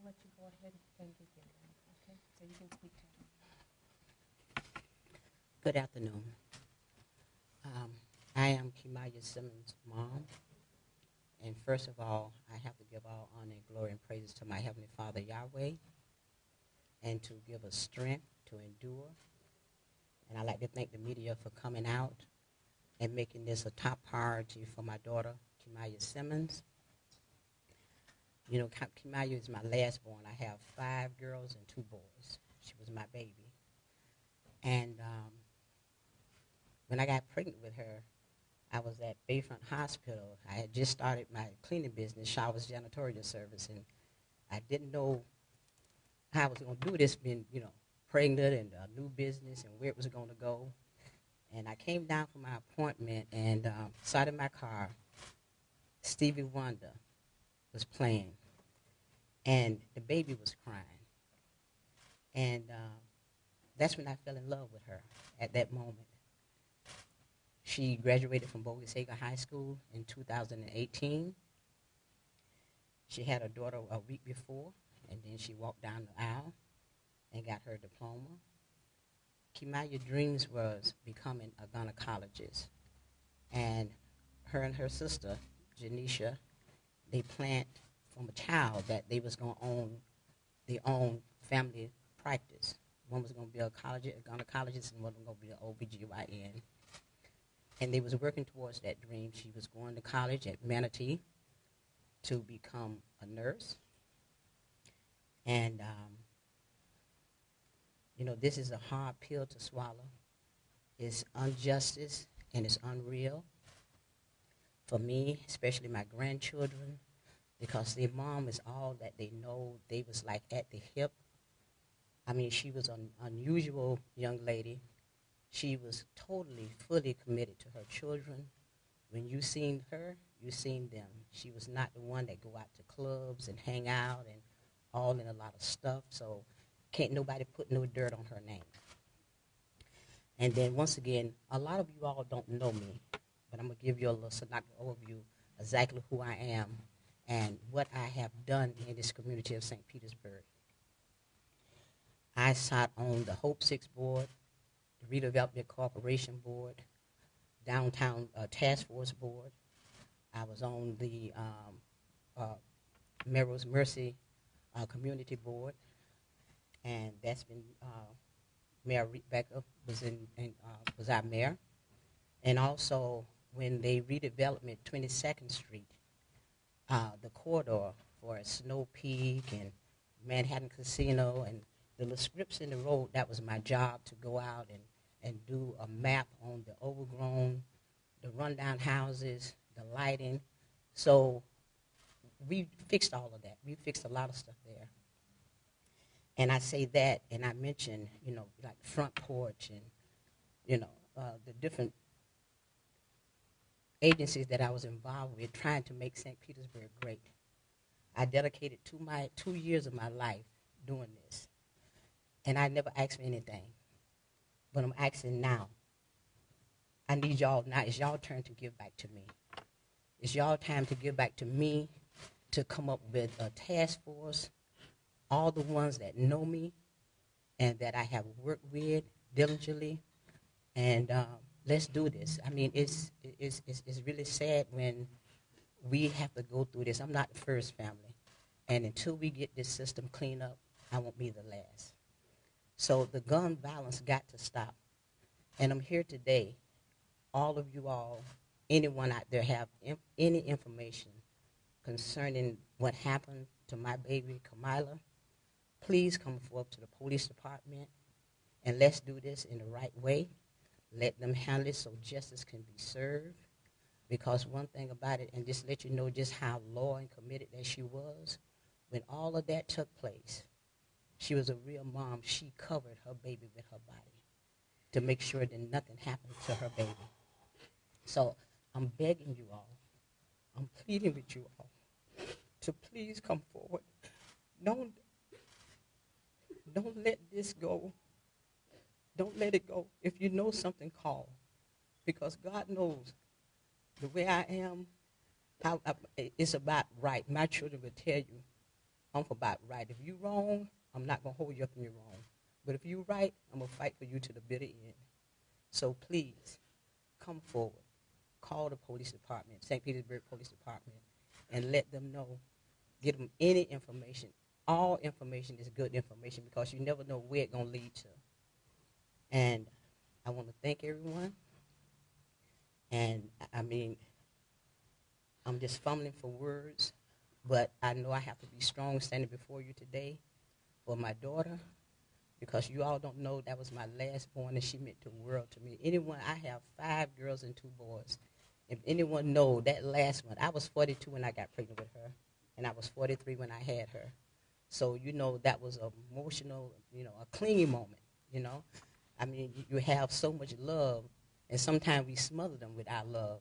let you go ahead and begin, okay? So you can speak to me. Good afternoon. I am Kimaya Simmons' mom. And first of all, I have to give all honor and glory and praises to my Heavenly Father, Yahweh, and to give us strength to endure. And I'd like to thank the media for coming out and making this a top priority for my daughter, Kimaya Simmons. You know, Kimaya is my last born. I have 5 girls and 2 boys. She was my baby. And when I got pregnant with her, I was at Bayfront Hospital. I had just started my cleaning business, Showers Janitorial Service, and I didn't know how I was going to do this, being, you know, pregnant and a new business and where it was going to go. And I came down for my appointment and sat in my car. Stevie Wonder was playing, and the baby was crying. And that's when I fell in love with her at that moment. She graduated from Bogasaga High School in 2018. She had a daughter a week before, and then she walked down the aisle and got her diploma. Kimaya's dreams was becoming a gynecologist. And her and her sister, Janisha, they planned from a child that they was going to own their own family practice. One was going to be a gynecologist, and one was going to be an OBGYN. And they was working towards that dream. She was going to college at Manatee to become a nurse. And, you know, this is a hard pill to swallow. It's injustice and it's unreal for me, especially my grandchildren, because their mom is all that they know. They was like at the hip. I mean, she was an unusual young lady. She was totally, fully committed to her children. When you seen her, you seen them. She was not the one that go out to clubs and hang out and all in a lot of stuff, so can't nobody put no dirt on her name. And then once again, a lot of you all don't know me, but I'm going to give you a little synoptic overview exactly who I am and what I have done in this community of St. Petersburg. I sat on the Hope 6 board, the Redevelopment Corporation board, Downtown Task Force board. I was on the Melrose Mercy Community board, and that's been Mayor Rebecca was our mayor. And also when they redevelopment 22nd Street, the corridor for Snow Peak and Manhattan Casino and the little strips in the road, that was my job to go out and do a map on the overgrown, the rundown houses, the lighting. So we fixed all of that. We fixed a lot of stuff there. And I say that, and I mentioned, you know, like front porch and, you know, the different agencies that I was involved with trying to make St. Petersburg great. I dedicated 2 years of my life doing this. And I never asked for anything, but I'm asking now. I need y'all now. It's y'all turn to give back to me. It's y'all time to give back to me, to come up with a task force, all the ones that know me and that I have worked with diligently, and let's do this. I mean, it's really sad when we have to go through this. I'm not the first family, and until we get this system cleaned up, I won't be the last. So the gun violence got to stop, and I'm here today. All of you all, anyone out there have any information concerning what happened to my baby, Kamila, please come forth to the police department, and let's do this in the right way. Let them handle it so justice can be served. Because one thing about it, and just let you know just how loyal and committed that she was, when all of that took place, she was a real mom. She covered her baby with her body to make sure that nothing happened to her baby. So I'm begging you all, I'm pleading with you all to please come forward. Don't let this go. Don't let it go. If you know something, call. Because God knows the way I am, it's about right. My children will tell you I'm for about right. If you wrong, I'm not going to hold you up in your wrong. But if you right, I'm going to fight for you to the bitter end. So please, come forward. Call the police department, St. Petersburg Police Department, and let them know. Get them any information. All information is good information because you never know where it's going to lead to. And I want to thank everyone. And, I mean, I'm just fumbling for words, but I know I have to be strong standing before you today for my daughter, because you all don't know that was my last born, and she meant the world to me. Anyone, I have 5 girls and 2 boys. If anyone know that last one, I was 42 when I got pregnant with her, and I was 43 when I had her. So, you know, that was an emotional, you know, a clingy moment, you know. I mean, you have so much love, and sometimes we smother them with our love.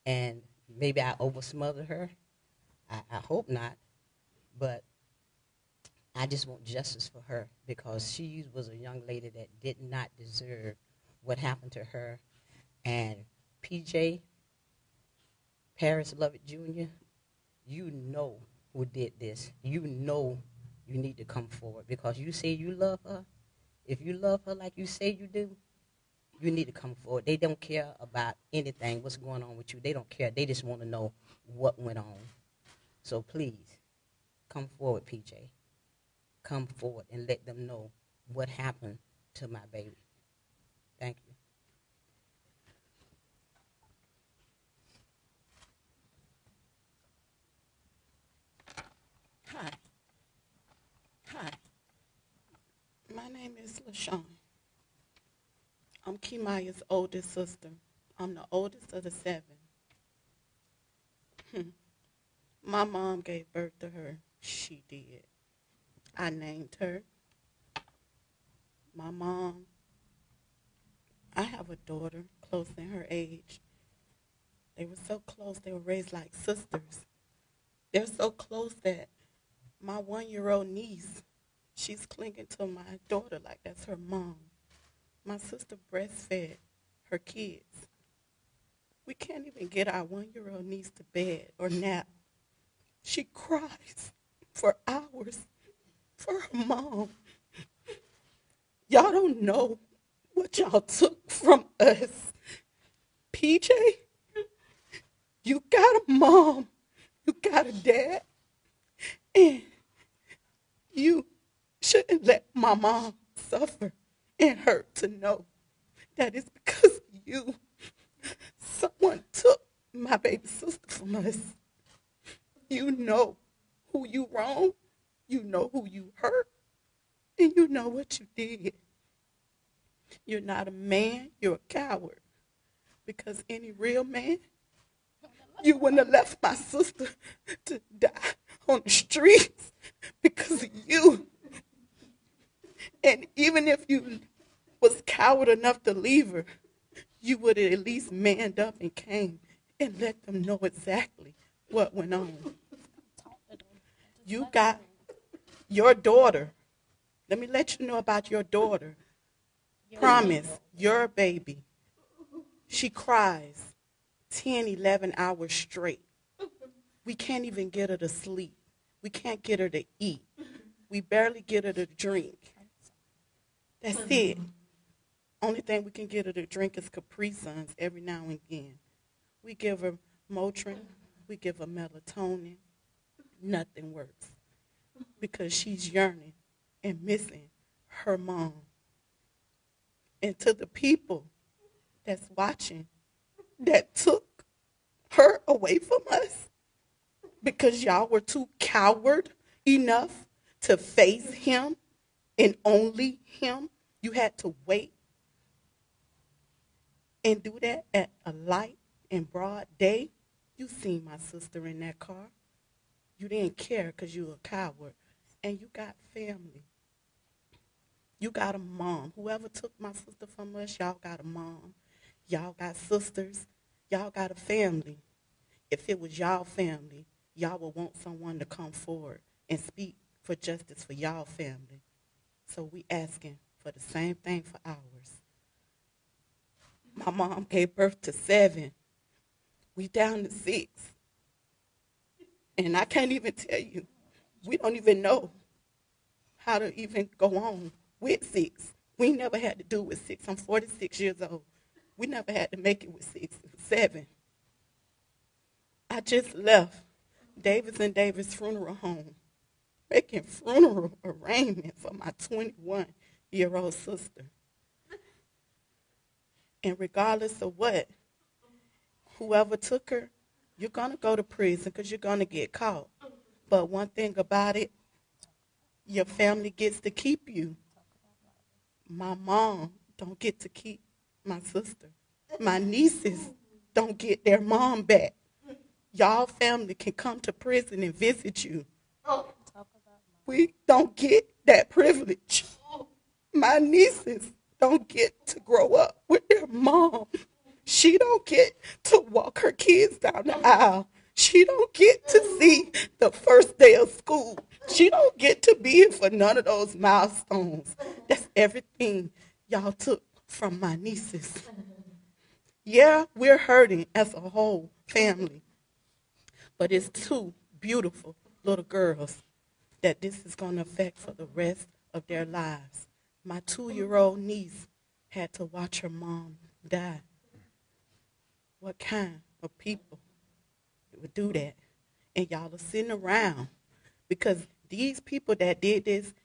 And maybe I over-smothered her. I hope not. But I just want justice for her because she was a young lady that did not deserve what happened to her. And PJ, Paris Lovett Jr., you know who did this. You know you need to come forward because you say you love her. If you love her like you say you do, you need to come forward. They don't care about anything, what's going on with you. They don't care. They just want to know what went on. So please, come forward, PJ. Come forward and let them know what happened to my baby. Thank you. Hi. Hi. My name is LaShawn. I'm Kimaya's oldest sister. I'm the oldest of the 7. My mom gave birth to her. She did. I named her. My mom, I have a daughter close in her age. They were so close, they were raised like sisters. They're so close that my 1-year-old niece, she's clinging to my daughter like that's her mom. My sister breastfed her kids. We can't even get our 1-year-old niece to bed or nap. She cries for hours for her mom. Y'all don't know what y'all took from us. PJ, you got a mom, you got a dad, and you shouldn't let my mom suffer and hurt to know that it's because of you. Someone took my baby sister from us. You know who you wronged, you know who you hurt, and you know what you did. You're not a man, you're a coward. Because any real man, you wouldn't have left my sister to die on the streets because of you. And even if you was coward enough to leave her, you would have at least manned up and came and let them know exactly what went on. You got your daughter. Let me let you know about your daughter. Promise, your baby. She cries 10, 11 hours straight. We can't even get her to sleep. We can't get her to eat. We barely get her to drink. That's it. Only thing we can get her to drink is Capri Suns every now and again. We give her Motrin. We give her melatonin. Nothing works because she's yearning and missing her mom. And to the people that's watching that took her away from us because y'all were too coward enough to face him and only him, you had to wait and do that at a light and broad day. You seen my sister in that car. You didn't care because you were a coward. And you got family. You got a mom. Whoever took my sister from us, y'all got a mom. Y'all got sisters. Y'all got a family. If it was y'all family, y'all would want someone to come forward and speak for justice for y'all family. So we asking for the same thing for ours. My mom gave birth to 7. We down to 6. And I can't even tell you We don't even know how to even go on with 6. We never had to do with 6. I'm 46 years old. We never had to make it with 6, 7. I just left Davis and Davis Funeral Home, making funeral arrangement for my 21-year-old sister. And regardless of what, whoever took her, you're going to go to prison because you're going to get caught. But one thing about it, your family gets to keep you. My mom don't get to keep my sister. My nieces don't get their mom back. Y'all family can come to prison and visit you. We don't get that privilege. My nieces don't get to grow up with their mom. She don't get to walk her kids down the aisle. She don't get to see the first day of school. She don't get to be here for none of those milestones. That's everything y'all took from my nieces. Yeah, we're hurting as a whole family. But it's 2 beautiful little girls that this is going to affect for the rest of their lives. My 2-year-old niece had to watch her mom die. What kind of people would do that? And y'all are sitting around because these people that did this,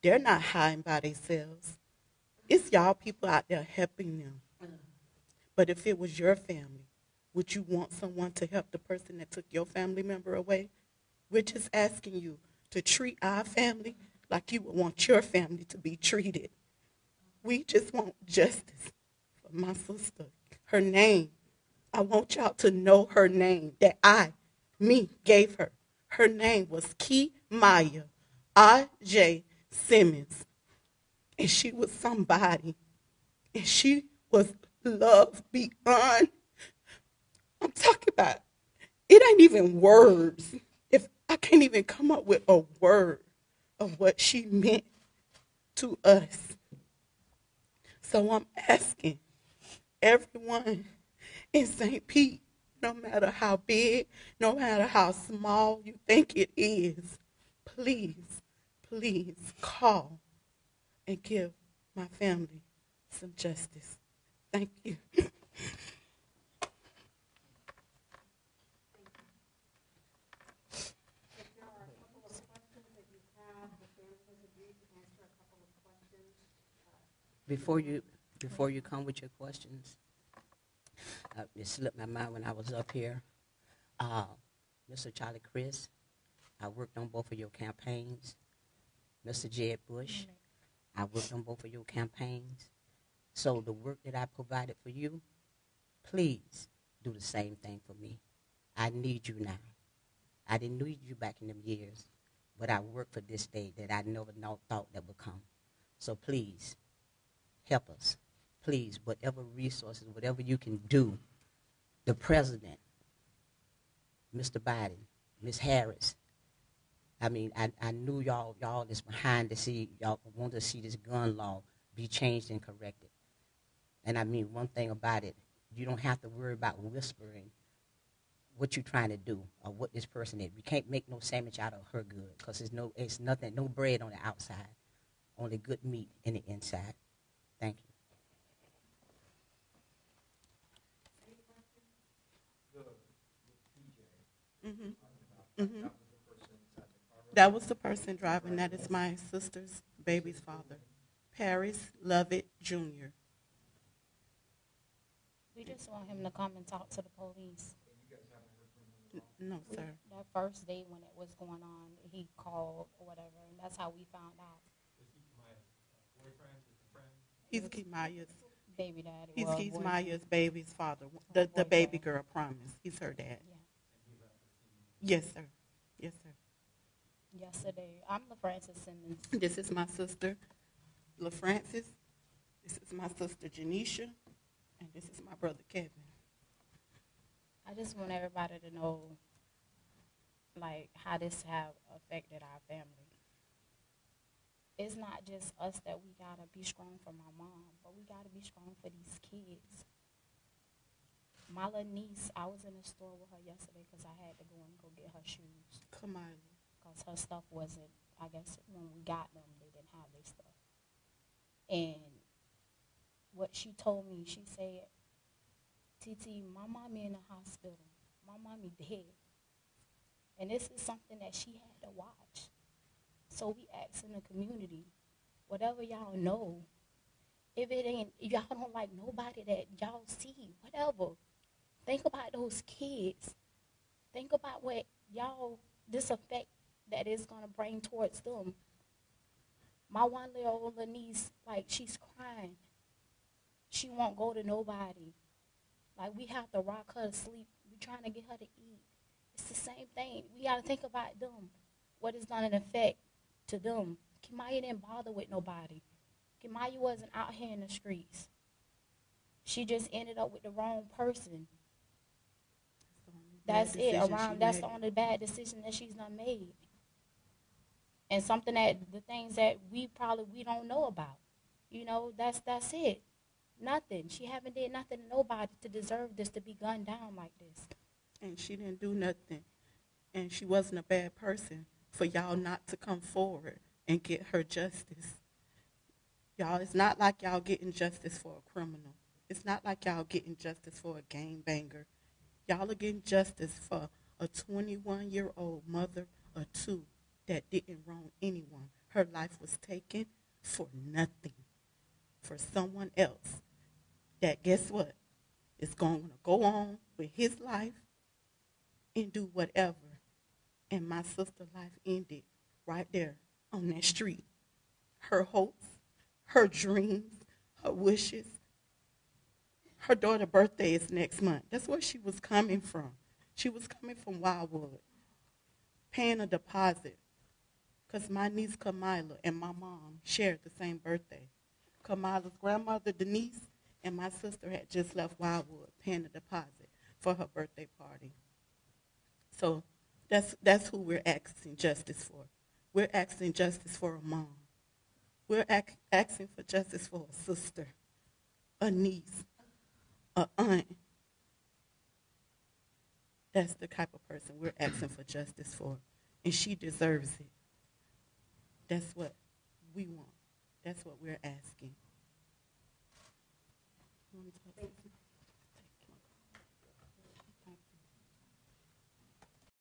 they're not hiding by themselves. It's y'all people out there helping them. But if it was your family, would you want someone to help the person that took your family member away? We're just asking you to treat our family like you would want your family to be treated. We just want justice for my sister. Her name, I want y'all to know her name that me, gave her. Her name was Key Maya I.J. Simmons. And she was somebody. And she was love beyond. I'm talking about, it ain't even words. If I can't even come up with a word of what she meant to us. So I'm asking everyone in St. Pete, no matter how big, no matter how small you think it is, please, please call and give my family some justice. Thank you. Before you come with your questions, it slipped my mind when I was up here. Mr. Charlie Chris, I worked on both of your campaigns. Mr. Jed Bush, I worked on both of your campaigns. So the work that I provided for you, please do the same thing for me. I need you now. I didn't need you back in them years, but I worked for this day that I never thought that would come. So please, help us. Please, whatever resources, whatever you can do, the president, Mr. Biden, Ms. Harris, I mean, I knew y'all is behind the scene. Y'all want to see this gun law be changed and corrected. And I mean, one thing about it, you don't have to worry about whispering what you're trying to do or what this person is. You can't make no sandwich out of her good because it's nothing, no bread on the outside, only good meat in the inside. Thank you. Mm-hmm. That was the person driving. That is my sister's baby's father, Paris Lovett Jr. We just want him to come and talk to the police. No, sir. That first day when it was going on, he called or whatever, and that's how we found out. He's Key Maya's Baby daddy. He's Maya's baby's father. The baby girl, promise. He's her dad. Yeah. Yes, sir. Yes, sir. Yesterday, I'm LaFrancis Simmons. This is my sister, LaFrancis. This is my sister, Janisha. And this is my brother, Kevin. I just want everybody to know, like, how this have affected our family. It's not just us that we got to be strong for my mom, but we got to be strong for these kids. My little niece, I was in the store with her yesterday because I had to go and get her shoes. Come on. Because because her stuff wasn't, I guess when we got them, they didn't have their stuff. And what she told me, she said, TT, my mommy in the hospital. My mommy dead. And this is something that she had to watch. So we ask in the community, whatever y'all know, if it ain't, if y'all don't like nobody that y'all see, whatever, think about those kids. Think about what y'all, this effect that is going to bring towards them. My 1-year-old niece, like, she's crying. She won't go to nobody. Like, we have to rock her to sleep. We're trying to get her to eat. It's the same thing. We got to think about them, what it's going to affect to them. Kimaya didn't bother with nobody. Kimaya wasn't out here in the streets. She just ended up with the wrong person. That's it. That's the only bad decision that she's done made. And something that, the things that we don't know about. You know, that's it. Nothing. She haven't did nothing to nobody to deserve this, to be gunned down like this. And she didn't do nothing. And she wasn't a bad person for y'all not to come forward and get her justice. Y'all, it's not like y'all getting justice for a criminal. It's not like y'all getting justice for a gangbanger. Y'all are getting justice for a 21-year-old mother or two that didn't wrong anyone. Her life was taken for nothing, for someone else that, guess what, is going to go on with his life and do whatever. And my sister's life ended right there on that street. Her hopes, her dreams, her wishes. Her daughter's birthday is next month. That's where she was coming from. She was coming from Wildwood, paying a deposit, because my niece Kamila and my mom shared the same birthday. Kamila's grandmother, Denise, and my sister had just left Wildwood, paying a deposit for her birthday party. So that's who we're asking justice for. We're asking justice for a mom. We're asking for justice for a sister, a niece, a aunt. That's the type of person we're asking for justice for. And she deserves it. That's what we want. That's what we're asking. You want to talk?